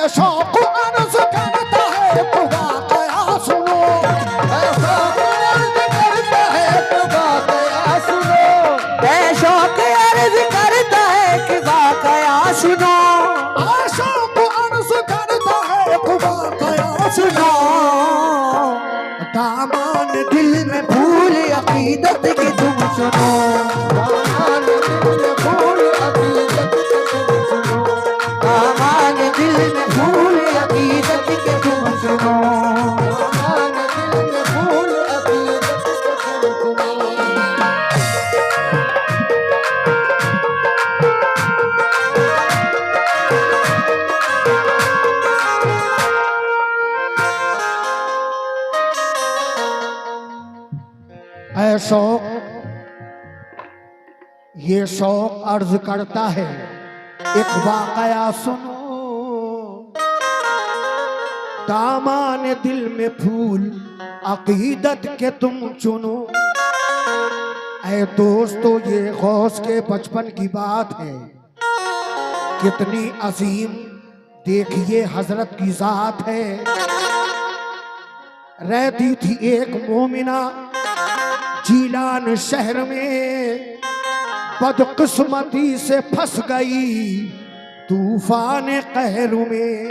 शौक अर्ज करता है तो वाकया सुनो, शौक अर्ज करता है तो वाकया सुनो, शौक अर्ज करता है कि वाकया सुनो, शौक अर्ज करता है तो वाकया सुनो। दामन दिल में फूल अकीदत की तुम सुनो, दामन दिल में फूल अकीदत के तुम सुनो, दामन दिल में फूल अकीदत के तुम सुनो। दामन दिल में फूल अकीदत के तुम सुनो। ऐ शौक, ये शौक अर्ज करता है एक वाकया सुनो। दामन दिल में फूल अकीदत के तुम चुनो। ऐ दोस्तों, ये गौस के बचपन की बात है, कितनी अजीम देखिए हजरत की जात है। रहती थी एक मोमिना जीलान शहर में, बदकिस्मती से फंस गई तूफान कहर में।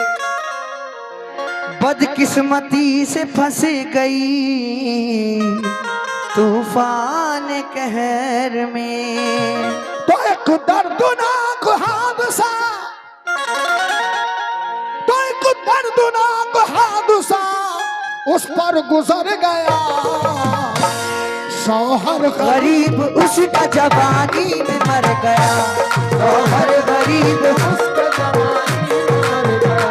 बदकिस्मती से फंस गई तूफान कहर में। तो एक दर्दनाक हादसा, तो एक दर्दनाक हादसा उस पर गुजर गया। शौहर गरीब उसका जवानी में मर गया, शौहर गरीब उसका जवानी में मर गया,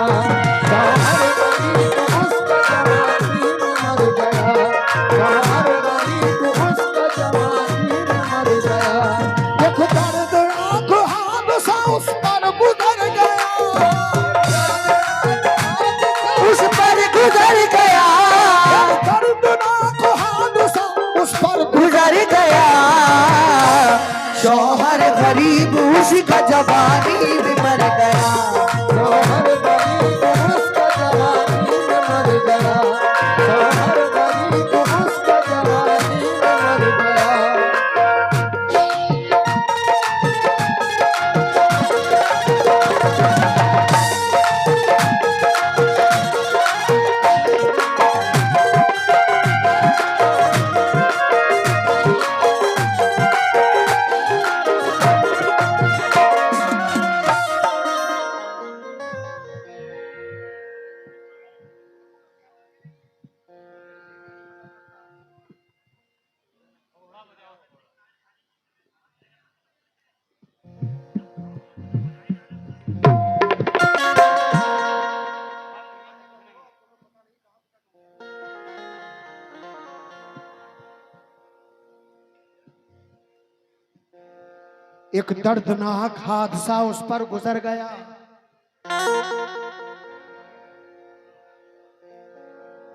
शौहर गरीब उसका जवानी में मर गया, शौहर गरीब उसका जवानी में मर गया। एक दर्दनाक हादसा उस पर गुजर गया, उस पर गुजर गया, दर्दनाक हादसा उस पर गुजर गया। शौहर गरीब उसका जवानी में मर गया, शौहर गरीब उसका जवानी में मर गया, शौहर गरीब उसका जवानी में मर गया। एक दर्दनाक हादसा उस पर गुजर गया।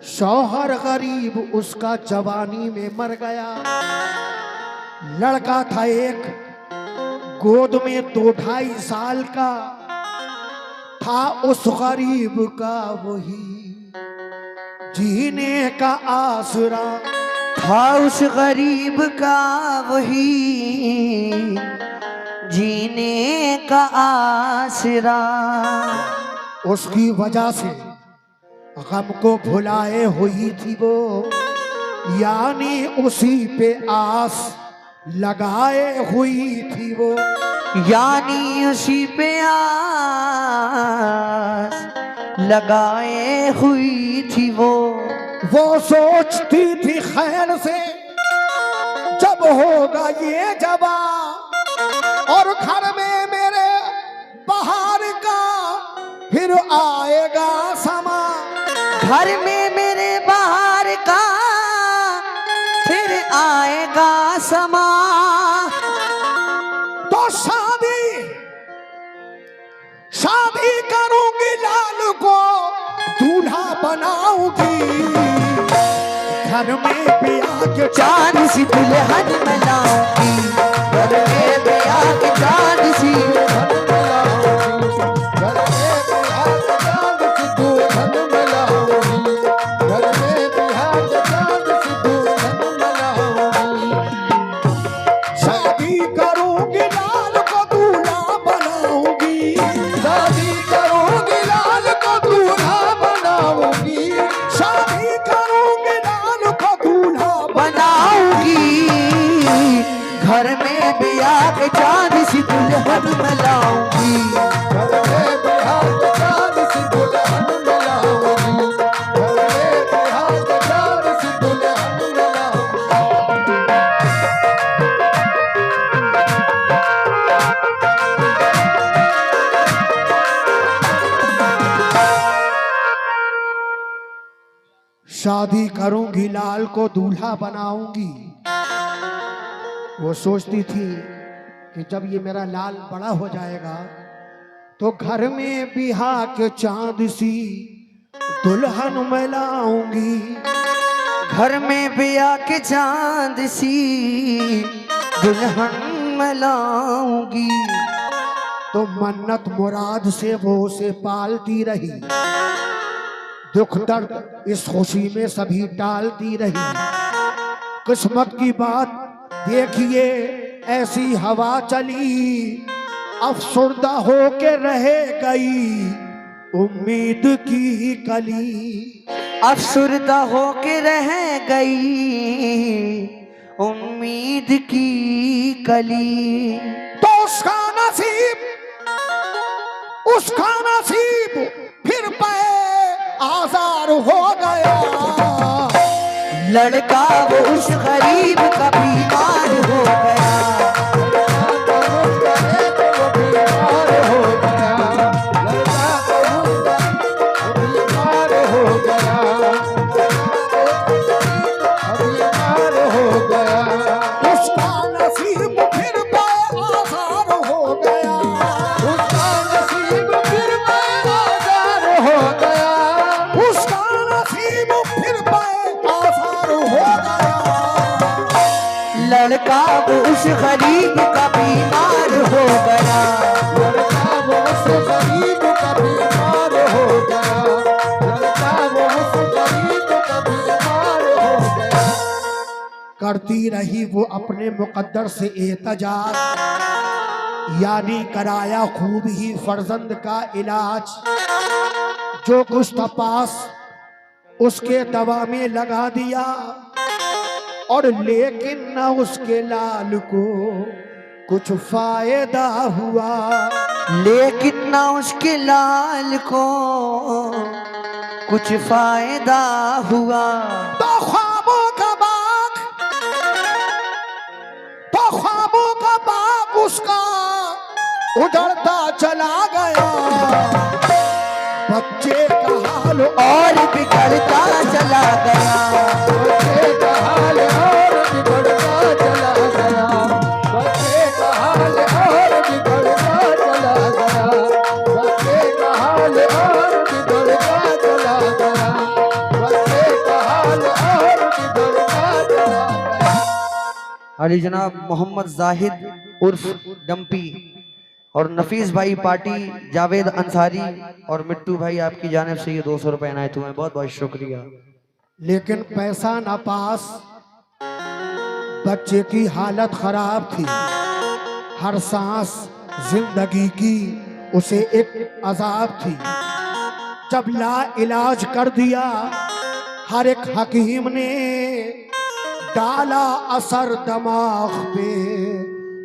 शौहर गरीब उसका जवानी में मर गया। लड़का था एक, गोद में 2-2.5 साल का, था उस गरीब का वही जीने का आसरा, था उस गरीब का वही जीने का आसरा। उसकी वजह से गम को भुलाए हुई थी वो, यानी उसी पे आस लगाए हुई थी वो, यानी उसी पे आस लगाए हुई थी वो। वो सोचती थी खैर से जब होगा ये जवा, और घर में मेरे बाहर का फिर आएगा समा, घर में मेरे बाहर का फिर आएगा समा। तो शादी शादी करूंगी, लाल को दूल्हा बनाऊंगी, घर में भी आके चांद सी दुल्हन बनाऊंगी, घर में भी आके चांद सी घर में भी आके चांद दुल्हन मैं लाऊंगी। घर में बिहार चार सी दुल्हन मैं लाऊंगी। घर में बिहार चार सी दुल्हन मैं लाऊंगी। शादी करूंगी लाल को दूल्हा बनाऊंगी। वो सोचती थी कि जब ये मेरा लाल बड़ा हो जाएगा तो घर में बिहार के चांद सी दुल्हन मैं लाऊंगी। घर में बिया के चांद सी दुल्हन मैं लाऊंगी। तो मन्नत मुराद से वो उसे पालती रही, दुख दर्द इस खुशी में सभी टालती रही। किस्मत की बात देखिए ऐसी हवा चली, अफसुर्दा हो के रह गई उम्मीद की कली। अफसुर्दा हो के रह गई उम्मीद की कली। तो उसका नसीब फिर पे आजार हो गया। लड़का वो उस गरीब का बीमार हो गया। लड़का वो उस गरीब का बीमार हो गया। लड़का वो उस गरीब का बीमार हो गया। लड़का वो उस गरीब का बीमार हो गया। करती रही वो अपने मुकद्दर से एहतजाज, यानी कराया खूब ही फर्जंद का इलाज। जो कुछ था पास उसके दवा में लगा दिया, और लेकिन न उसके लाल को कुछ फायदा हुआ। लेकिन न उसके लाल को कुछ फायदा हुआ। तो ख्वाबों का बाग उसका उजड़ता चला गया। बच्चे का हाल और बिगड़ता चला गया। बच्चे का हाल और बिगड़ता चला गया। बच्चे का हाल और बिगड़ता चला गया। बच्चे का हाल और बिगड़ता चला गया। बच्चे का हाल और बिगड़ता चला गया। अली जनाब मोहम्मद जाहिद उर्फ डम्पी और नफीस भाई पार्टी, जावेद अंसारी और मिट्टू भाई, आपकी जानिब से ये 200 रुपए इनायत हुए। बहुत बहुत शुक्रिया। लेकिन पैसा न पास, बच्चे की हालत खराब थी। हर सांस जिंदगी की उसे एक अजाब थी। जब ला इलाज कर दिया हर एक हकीम ने, डाला असर दिमाग पे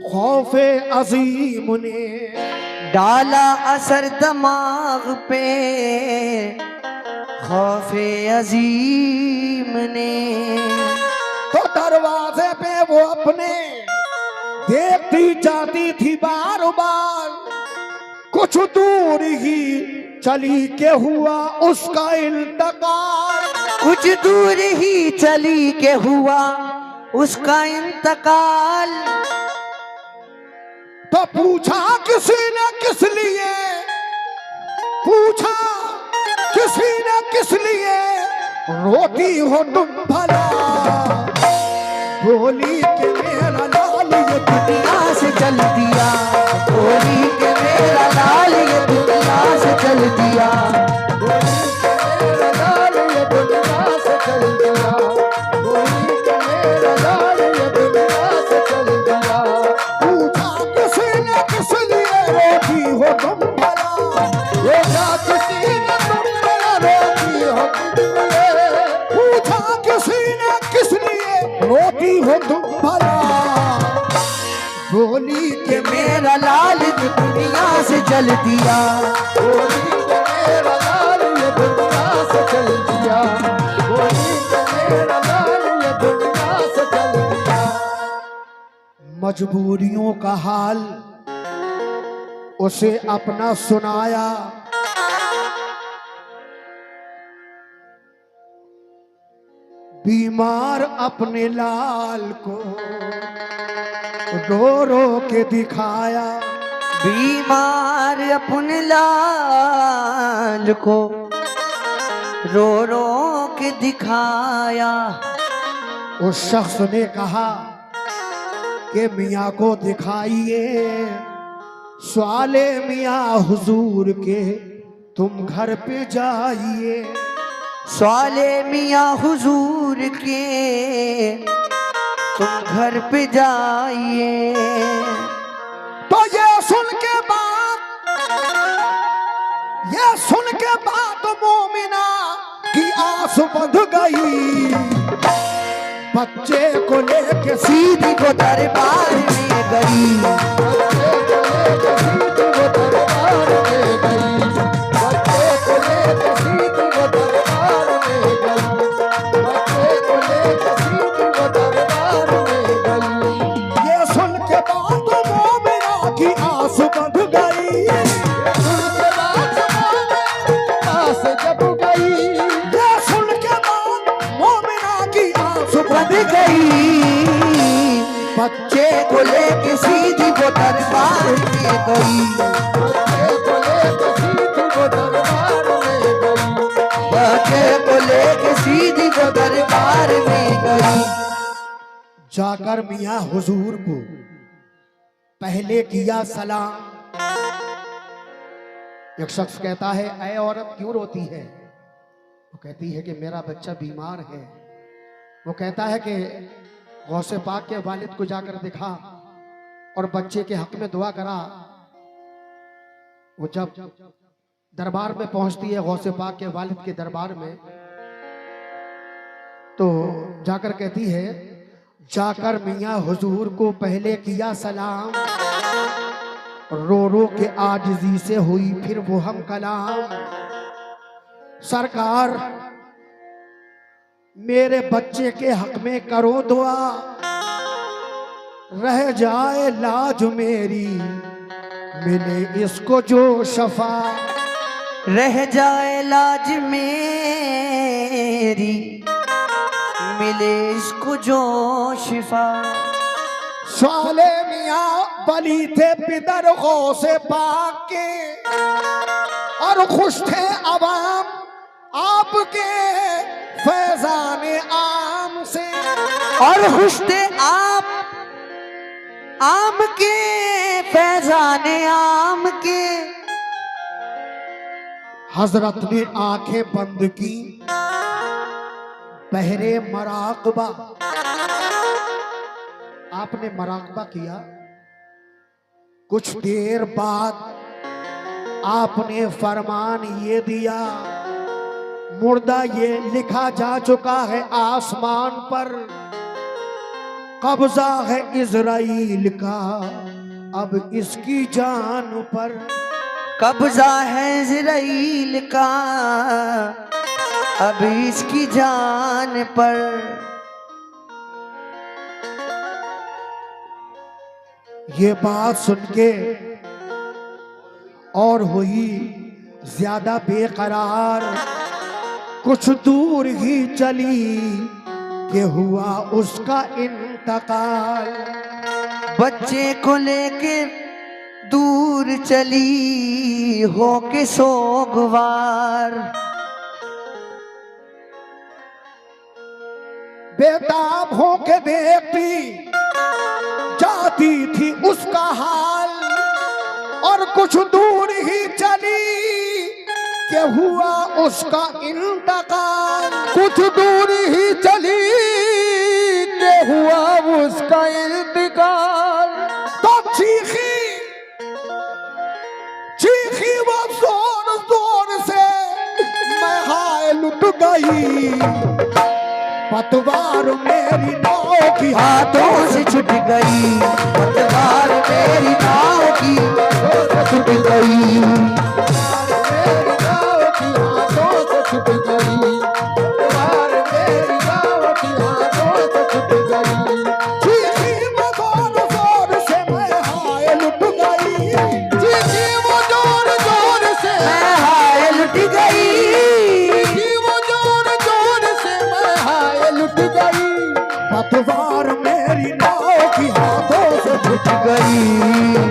खौफे अजीम ने। डाला असर दिमाग पे खौफे अजीम ने। तो दरवाजे पे वो अपने देखती जाती थी बार बार। कुछ दूर ही चली के हुआ उसका इंतकाल। कुछ दूर ही चली के हुआ उसका इंतकाल। तो पूछा किसी ने किस लिए, पूछा किसी ने किस लिए रोती हो तुम भला। बोली कि मेरा लाल ये दुनिया से चल दिया। बोली के मेरा लाल ये दुनिया से चल दिया। बोली के मेरा लाल ये दुनिया से चल दिया। बोली के मेरा लाल ये दुनिया से चल दिया। पूछा किसी ने किस लिए रोती हो तुम भला। पूछा किसी ने तुम भला रोती हो तुम भला। पूछा किसी ने किस लिए रोती हो तुम भला। बोली के मेरा चल दिया। गोली ने मेरा लाल ये दुनिया से चल दिया। गोली ने मेरा लाल ये दुनिया से चल दिया। मजबूरियों का हाल उसे अपना सुनाया। बीमार अपने लाल को रो रो के दिखाया। बीमार अपने लाल को रो रो के दिखाया। उस शख्स ने कहा कि मियाँ को दिखाइए। सवाले मियाँ हुजूर के तुम घर पे जाइए। सवाले मियाँ हुजूर के तुम घर पे जाइए। तो ये सुन के बाद मोमिना की आस बंध गई। बच्चे को लेके सीधी को दरबार में गई। बच्चे को लेके सीधी वो दरबार में गई। बच्चे को लेके सीधी वो दरबार में गई। बच्चे को लेके सीधी वो दरबार में गई। ये सुन के बाद मोमिना की आस बंध गई। उनके बाद आस जब गई। ये सुन के बाद मोमिना की आस बंध बंध गई। बच्चे को लेके सीधी वो दरबार में गई। बच्चे को लेके सीधी वो दरबार में गई। बच्चे को लेके सीधी वो दरबार में गई। जाकर मियाँ हुजूर को पहले किया सलाम। एक शख्स कहता है, ऐ औरत क्यों रोती है? वो कहती है कि मेरा बच्चा बीमार है। वो कहता है कि गौसे पाक के वालिद को जाकर दिखा और बच्चे के हक में दुआ करा। वो जब दरबार में पहुंचती है, गौसे पाक के वालिद के दरबार में, तो जाकर कहती है, जाकर मियाँ हुजूर को पहले किया सलाम। रो रो के आजिज़ी से हुई फिर वो हम कलाम। सरकार मेरे बच्चे के हक में करो दुआ। रह जाए लाज मेरी मिले इसको जो शफा। रह जाए लाज मेरी मिले इसको जो शिफा। साले मियाँ बली थे पिदर गौसे पाक के और खुश थे अवाम आपके फैजाने आम से। और खुश थे आप आम के फैजाने आम के। हजरत ने आंखें बंद की पहरे मराकबा। आपने मराकबा किया। कुछ देर बाद आपने फरमान ये दिया, मुर्दा ये लिखा जा चुका है आसमान पर, कब्जा है इजराइल का अब इसकी जान पर। कब्जा है इजराइल का अब इसकी जान पर। ये बात सुन के और हुई ज्यादा बेकरार। कुछ दूर ही चली कि हुआ उसका इंतकाल। बच्चे को लेके दूर चली होके सोगवार। बेताब होके देखती जाती थी उसका हाल, और कुछ दूर ही चली कि हुआ उसका इंतकाल। कुछ दूर ही चली के हुआ उसका इंतकाल। तो चीखी वो जोर जोर से, मैं हाय लुट गई। पतवार मेरी नाव की हाथों से छूट गई। पतवार मेरी नाव की हाथों से छूट गई, प्यार मेरी गाँव की हाथों से छूट गई, प्यार मेरी गाँव की हाथों से छूट गई। चीखी वो जोर जोर से मैं हाय लुट गई, चीखी वो जोर जोर से, मैं हाय लुट गई, चीखी वो जोर जोर से मैं हाय लुट गई, पतवार मेरी नाव की हाथों से छूट गई।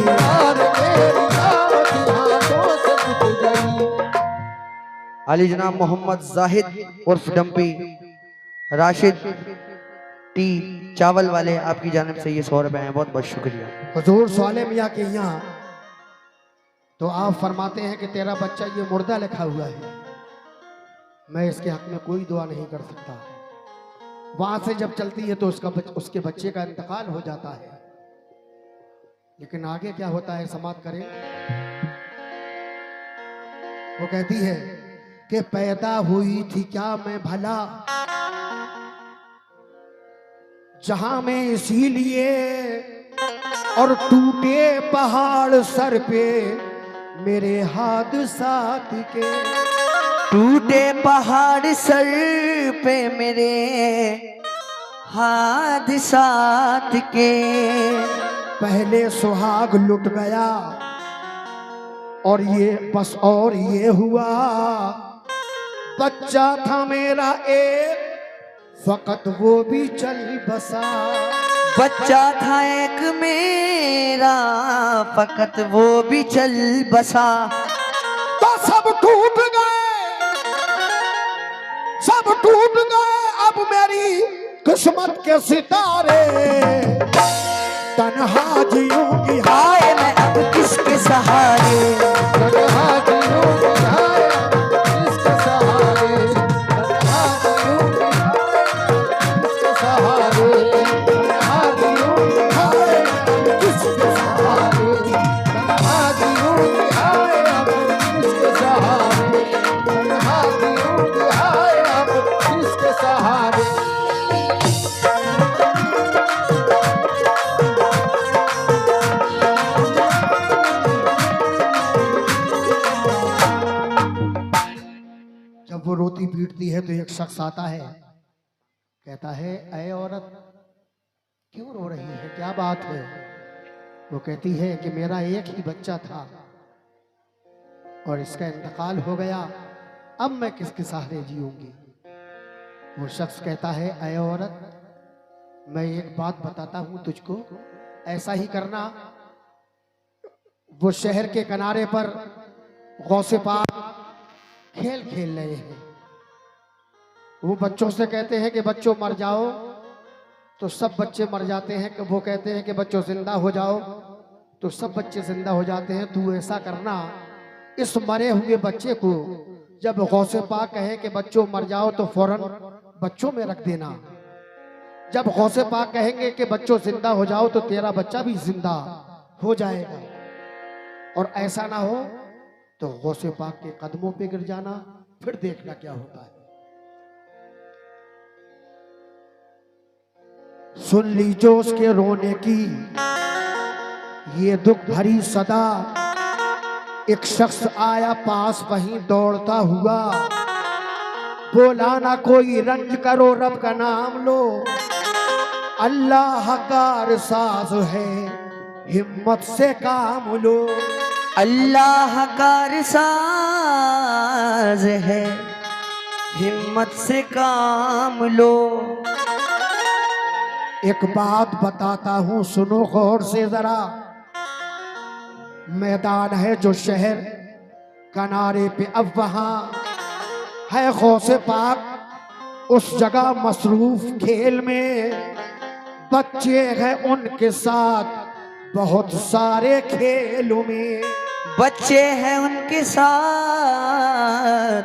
प्यार मेरी गाँव की हाथों से छूट गई। अली जनाब मोहम्मद जाहिद उर्फ डम्पी राशिद टी चावल वाले आपकी जानिब से ये 100 रुपए हैं, बहुत बहुत शुक्रिया। हुजूर सवाले मियाँ के यहाँ तो आप फरमाते हैं कि तेरा बच्चा ये मुर्दा लिखा हुआ है, मैं इसके हक में कोई दुआ नहीं कर सकता। वहां से जब चलती है तो उसके बच्चे का इंतकाल हो जाता है, लेकिन आगे क्या होता है समाप्त करें। वो कहती है कि पैदा हुई थी क्या मैं भला जहां में इसीलिए, और टूटे पहाड़ सर पे मेरे हादसात के, टूटे पहाड़ सर पे मेरे हादसात के, पहले सुहाग लुट गया और ये बस और ये हुआ, बच्चा था मेरा एक फकत वो भी चल बसा, बच्चा था एक मेरा फकत वो भी चल बसा, तो सब टूट गए, सब टूट गए अब मेरी किस्मत के सितारे, तन्हा जीऊंगी हाय मैं अब किसके सहारे, तन्हा जीऊंगी हाय किसके सहारे, तन्हा जीऊंगी हाय किसके सहारे, तन्हा जीऊंगी हाय अब किसके सहारे, तन्हा जीऊंगी हाय अब किसके सहारे। जब वो रोती पीटती है तो एक शख्स आता है, कहता है ऐ औरत क्यों रो रही है, क्या बात है। वो कहती है कि मेरा एक ही बच्चा था और इसका इंतकाल हो गया, अब मैं किसके सहारे जीऊंगी। वो शख्स कहता है ऐ औरत मैं एक बात बताता हूं तुझको, ऐसा ही करना। वो शहर के किनारे पर गौसे पाक खेल खेल रहे हैं, वो बच्चों से कहते हैं कि बच्चों मर जाओ, तो सब बच्चे मर जाते हैं। कि वो कहते हैं कि बच्चों जिंदा हो जाओ, तो सब बच्चे जिंदा हो जाते हैं। तू ऐसा करना, इस मरे हुए बच्चे को जब गौसे पाक कहे कि बच्चों मर जाओ तो फौरन बच्चों में रख देना, जब गौसे पाक कहेंगे कि बच्चों जिंदा हो जाओ तो तेरा बच्चा भी जिंदा हो जाएगा। और ऐसा ना हो तो गौसे पाक के कदमों पे गिर जाना, फिर देखना क्या होता है। सुन लीजो उसके रोने की ये दुख भरी सदा, एक शख्स आया पास वहीं दौड़ता हुआ, बोला ना कोई रंज करो रब का नाम लो, अल्लाह का साज है हिम्मत से काम लो, अल्लाह का साज है हिम्मत से काम लो। एक बात बताता हूं सुनो गौर से जरा, मैदान है जो शहर किनारे पे, अब वहां है गौसे पाक, उस जगह मसरूफ खेल में, बच्चे हैं उनके साथ बहुत सारे खेलों में, बच्चे हैं उनके साथ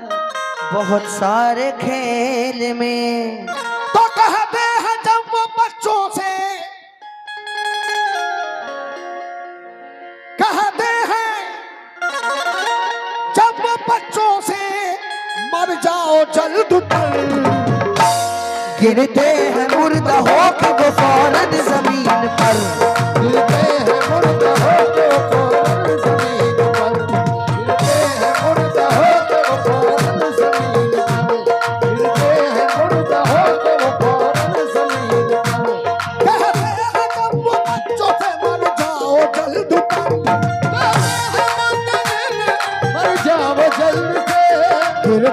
बहुत सारे खेल में। तो कहते हैं जब वो बच्चों से, कहते हैं जब वो बच्चों से मर जाओ जल्द तल, गिरते हैं मुर्दा होके वो फौरन जमीन पर, गिरते हैं मुर्दा होके वो फौरन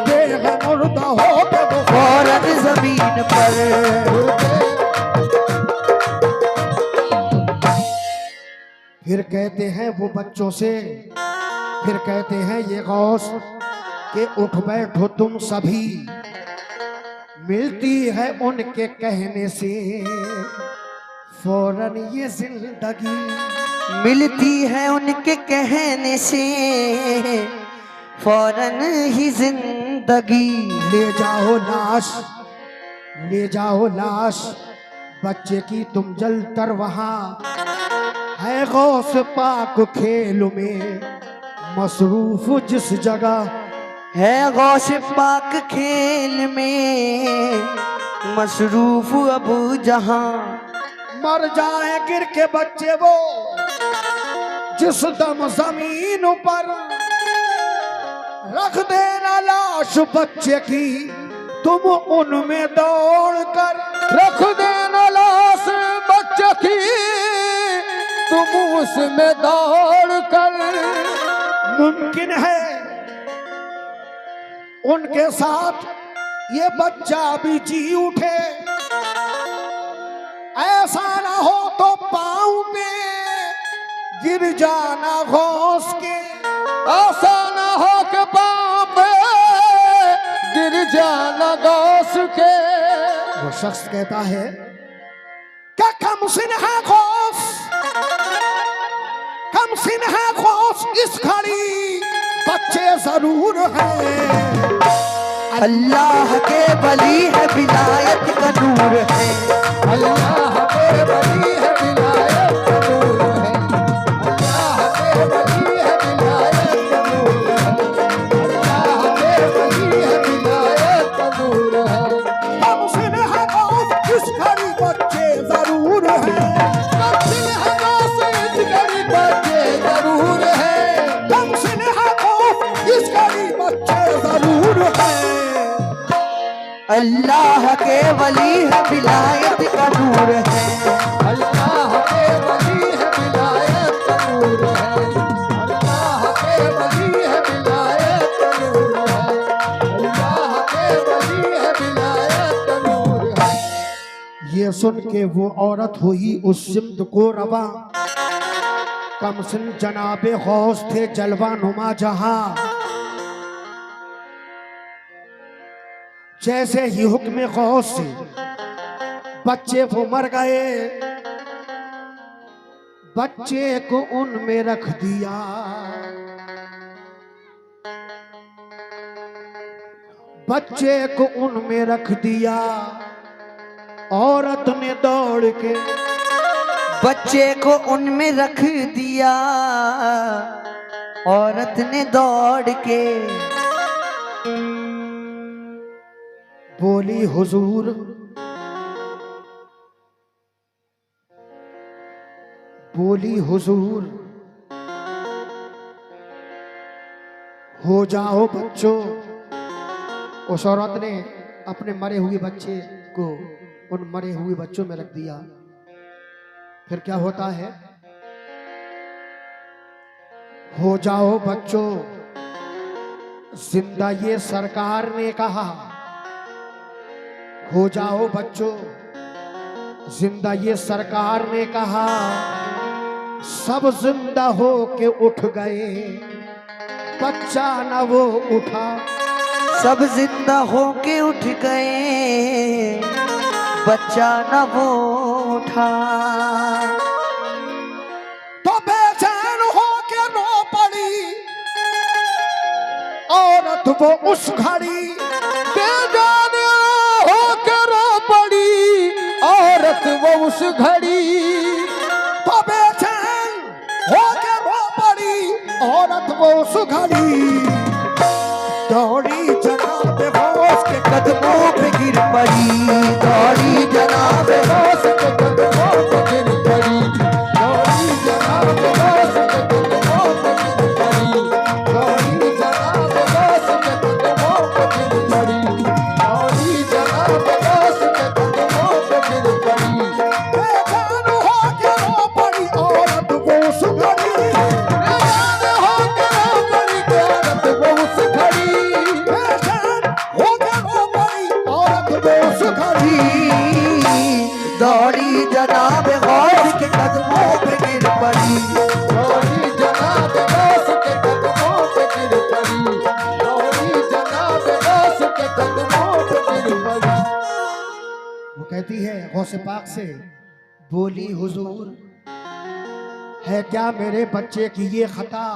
गिरते हैं मुर्दा हो के वो फौरन जमीन पर। फिर कहते हैं वो बच्चों से, फिर कहते हैं ये गौस कि उठ बैठो तुम सभी, मिलती है उनके कहने से फौरन ये जिंदगी, मिलती है उनके कहने से फौरन ही जिंदगी। ले जाओ लाश, ले जाओ लाश बच्चे की तुम जल तर वहां, है गौस पाक खेल में मसरूफ जिस जगह, है गौस पाक खेल में मसरूफ अबू जहां। मर जाए गिर के बच्चे वो जिस दम जमीन पर, रख देना लाश बच्चे की तुम उनमें दौड़ कर, रख देना लाश बच्चे की तुम उसमें दौड़ कर। मुमकिन है उनके साथ ये बच्चा भी जी उठे, ऐसा ना हो तो पाँव पे गिर जाना गौस के, ऐसा ना हो कि पाँव पे गिर जाना गौस के। वो शख्स कहता है क्या कम सिन है गौस, कम सिन है गौस इस घड़ी बच्चे जरूर हैं, अल्लाह के वली है विलायत का नूर है, अल्लाह के वली है विलायत का नूर है, अल्लाह के वली है विलायत का नूर है, अल्लाह के वली है विलायत का नूर है। कम सिन है गौस इस घड़ी बच्चे जरूर हैं, कम सिन है गौस इस घड़ी बच्चे जरूर है, कम सिन है गौस इस घड़ी बच्चे जरूर हैं, अल्लाह के वली है विलायत का नूर है, अल्लाह के वली है विलायत का नूर है, अल्लाह के वली है विलायत का नूर है, अल्लाह के वली है विलायत का नूर है। ये सुन के वो औरत हुई उस सिमत को रवा, कमसिन जनाबे गौस थे जलवा नुमा जहां, जैसे ही हुक्म गौस से बच्चे वो मर गए, बच्चे को उनमें रख दिया, बच्चे को उनमें रख दिया, औरत ने दौड़ के बच्चे को उनमें रख दिया, औरत ने दौड़ के बोली हुजूर, बोली हुजूर हो जाओ बच्चों। उस औरत ने अपने मरे हुए बच्चे को उन मरे हुए बच्चों में रख दिया। फिर क्या होता है, हो जाओ बच्चों जिंदा, ये सरकार ने कहा, हो जाओ बच्चों जिंदा, ये सरकार ने कहा। सब जिंदा हो के उठ गए, बच्चा न वो उठा, सब जिंदा हो के उठ गए, बच्चा न वो उठा। तो बेचैन हो के रो पड़ी औरत वो उस घड़ी, बेजान हो के रो पड़ी औरत वो उस घड़ी। तो बेचैन हो के रो पड़ी औरत वो उस घड़ी, दौड़ी जनाब गौस के कदमों पे गिर पड़ी, दौड़ी जनाब गौस के कदमों पे गिर पड़ी, दौड़ी जनाब गौस के कदमों पे गिर पड़ी, दौड़ी जनाब गौस के कदमों पे गिर पड़ी, दौड़ी जनाब गौस के कदमों पे गिर पड़ी। बेचैन हो के रो पड़ी औरत वो उस घड़ी, बेजान हो के रो पड़ी औरत वो उस घड़ी, बेचैन जनाब गौस के कदमों पे गिर पड़ी। गौरी जनाब गौस के कदमों पे गिर पड़ी। गौरी जनाब गौस के कदमों पे गिर पड़ी। वो कहती है गौसे पाक से, बोली हुजूर है क्या मेरे बच्चे की ये खता,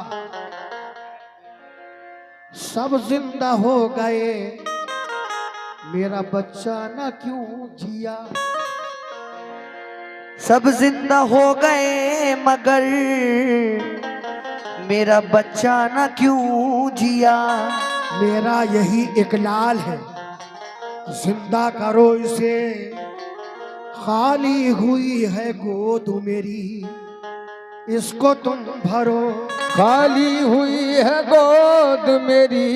सब जिंदा हो गए मेरा बच्चा ना क्यों जिया। सब जिंदा हो गए मगर मेरा बच्चा ना क्यों जिया। मेरा यही इकलाल है, जिंदा करो इसे, खाली हुई है गोद मेरी, इसको तुम भरो। खाली हुई है गोद मेरी,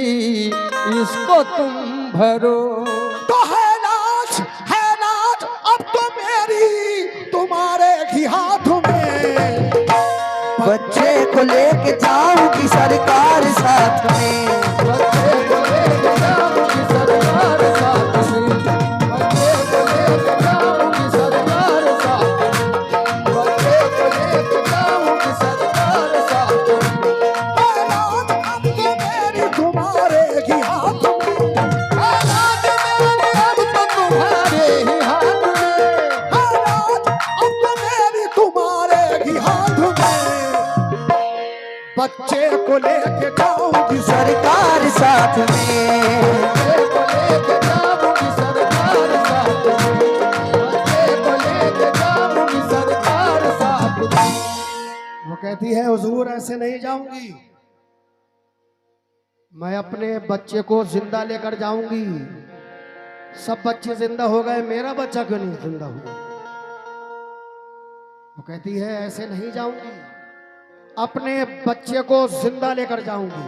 इसको तुम भरो। तो है नाच अब तो मेरी तुम्हारे ही हाथों में। बच्चे को लेके जाऊंगी सरकार साथ में। बच्चे को लेके जाऊंगी सरकार साथ में। बच्चे को लेके जाऊंगी सरकार साथ में। बच्चे को लेके जाऊंगी सरकार साथ में। है नाच अब तो मेरी तुम्हारे ही हाथों में। औलाद मेरी अब तो तुम्हारे ही हाथ में। है नाच अब तो मेरी तुम्हारे ही हाथों में। बच्चे को लेके जाऊंगी सरकार साथ में। बच्चे को लेके जाऊंगी सरकार साथ में। बच्चे को लेके जाऊंगी सरकार साथ में। वो कहती है हुजूर ऐसे नहीं जाऊंगी, मैं अपने बच्चे को जिंदा लेकर जाऊंगी। सब बच्चे जिंदा हो गए, मेरा बच्चा क्यों नहीं जिंदा हुआ। वो कहती है ऐसे नहीं जाऊंगी, अपने बच्चे को जिंदा लेकर जाऊंगी।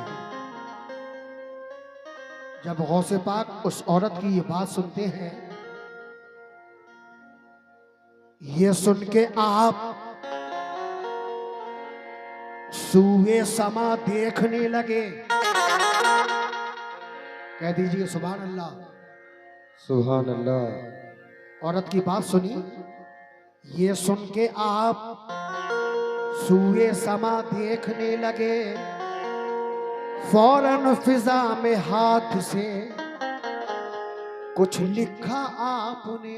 जब गौसे पाक उस औरत की ये बात सुनते हैं, ये सुन के आप सूए समा देखने लगे। कह दीजिए सुभान अल्लाह। सुभान अल्लाह। औरत की बात सुनी, ये सुन के आप सूए समा देखने लगे। फौरन फिजा में हाथ से कुछ लिखा आपने।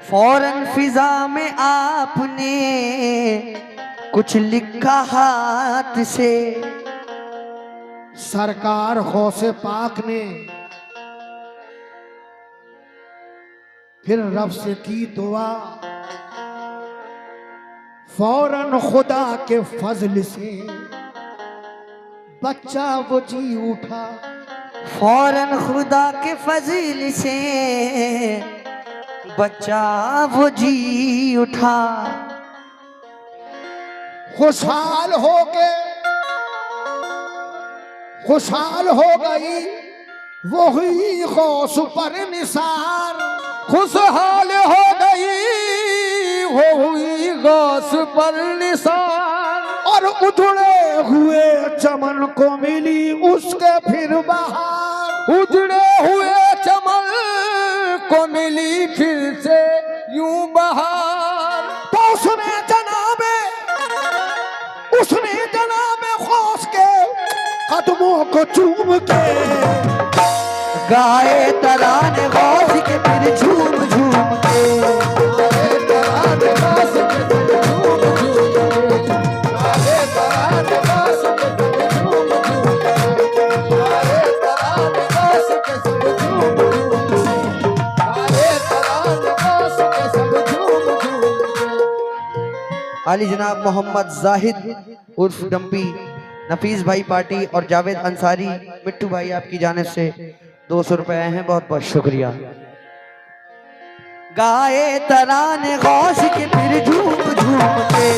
फौरन फिजा में आपने कुछ लिखा हाथ से। सरकार गौसे पाक ने फिर रब से की दुआ, फौरन खुदा के फजल से बच्चा वो जी उठा। फौरन खुदा के फजील से बच्चा वो जी उठा। खुशहाल हो गई वो हुई गौस पर निसार। खुशहाल हो गई वो हुई गौस पर निसार। और उधड़े हुए चमन को मिली उसके फिर बहार। उजड़े हुए चमन को मिली फिर से यूं बहार। तो उसने जनाबे गौस के कदमों को चूम के गाए तराने गौस के फिर झूम झूम के। गाए तराने गौस के फिर झूम झूम के। गाए तराने गौस के फिर झूम झूम के। गाए तराने गौस के सब झूम झूम के। गाए तराने गौस के सब झूम झूम के। आली जनाब मोहम्मद जाहिद उर्फ डम्पी, नफीस भाई पार्टी और जावेद अंसारी, मिट्टू भाई आपकी जानिब से 200 रुपए आए हैं, बहुत बहुत शुक्रिया। गाए तराने गौस के फिर झूम झूम के।